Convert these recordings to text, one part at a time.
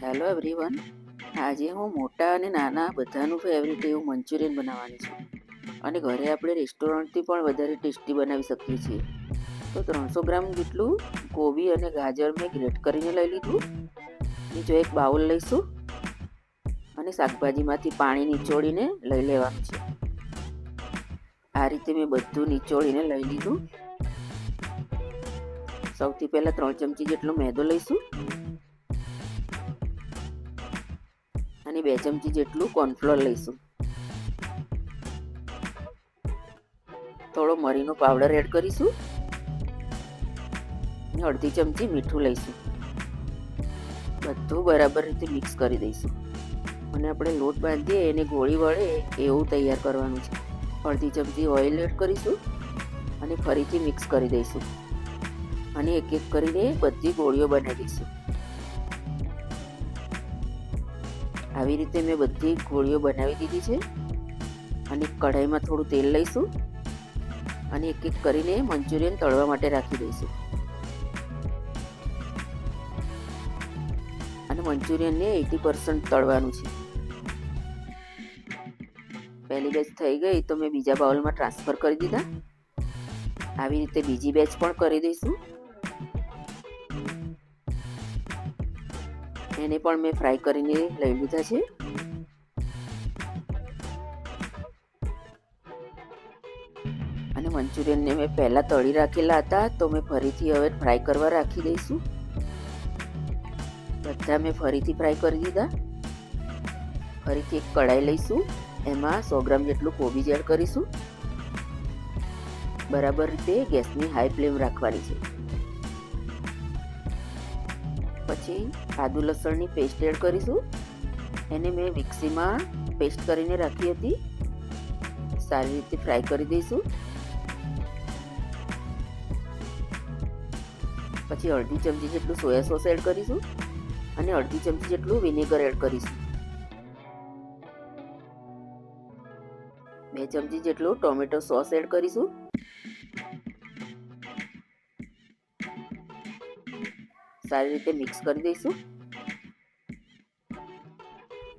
Hello everyone. આજે હું મોટા અને નાના બધાનું ફેવરિટ એવું મંચુરિયન બનાવવાની છું, અને ઘરે આપણે રેસ્ટોરન્ટથી પણ વધારે ટેસ્ટી બનાવી શકીએ છીએ. તો 300 ગ્રામ જેટલું કોબી અને ગાજર મેં ગ્રેટ કરીને લઈ લીધું. બીજો એક બાઉલ લઈશું અને શાકભાજીમાંથી પાણી નીચોડીને લઈ લેવાનું છે. આ રીતે મેં બધું નીચોડીને લઈ લીધું. સૌથી પહેલાં 3 ચમચી જેટલો મેદો લઈશું અને 2 ચમચી જેટલું કોર્નફ્લોર લઈશું. થોડો મરીનો પાવડર એડ કરીશું અને અડધી ચમચી મીઠું લઈશું. બધું બરાબર રીતે મિક્સ કરી દઈશું અને આપણે લોટ બાંધીએ એને ગોળી વળે એવું તૈયાર કરવાનું છે. અડધી ચમચી ઓઇલ એડ કરીશું અને ફરીથી મિક્સ કરી દઈશું અને એક એક કરીને બધી ગોળીઓ બનાવી દઈશું. આવી રીતે મેં બધી ગોળીઓ બનાવી દીધી છે અને કઢાઈમાં થોડું તેલ લઈશું અને એક એક કરીને મંચુરિયન તળવા માટે રાખી દઈશું. અને મંચુરિયનને 80% તળવાનું છે. પહેલી બેચ થઈ ગઈ તો મેં બીજા બાઉલમાં ટ્રાન્સફર કરી દીધા. આવી રીતે બીજી બેચ પણ કરી દઈશું. એને પણ મેં ફ્રાય કરીને લઈ લીધા છે. અને મંચુરિયનને મેં પહેલાં તળી રાખેલા હતા તો મેં ફરીથી હવે ફ્રાય કરવા રાખી દઈશું. બધા મેં ફરીથી ફ્રાય કરી દીધા. ફરીથી એક કઢાઈ લઈશું, એમાં 100 ગ્રામ જેટલું કોબીજ એડ કરીશું. બરાબર રીતે ગેસની હાઈ ફ્લેમ રાખવાની છે. પછી આદુ લસણની પેસ્ટ એડ કરીશું. એને મેં મિક્સીમાં પેસ્ટ કરીને રાખી હતી. સારી રીતે ફ્રાય કરી દઈશું. પછી અડધી ચમચી જેટલું સોયા સોસ એડ કરીશું અને અડધી ચમચી જેટલું વિનેગર એડ કરીશું. 2 ચમચી જેટલું ટોમેટો સોસ એડ કરીશું. સારી રીતે મિક્સ કરી દઈશું.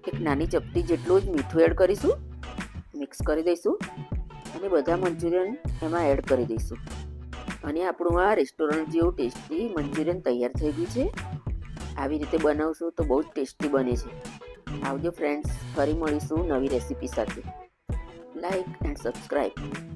એક નાની ચપટી જેટલું જ મીઠું એડ કરીશું. મિક્સ કરી દઈશું અને બધા મંચુરિયન એમાં એડ કરી દઈશું. અને આપણું આ રેસ્ટોરન્ટ જેવું ટેસ્ટી મંચુરિયન તૈયાર થઈ ગયું છે. આવી રીતે બનાવશું તો બહુ જ ટેસ્ટી બને છે. આવજો ફ્રેન્ડ્સ, ફરી મળીશું નવી રેસીપી સાથે. Like and subscribe.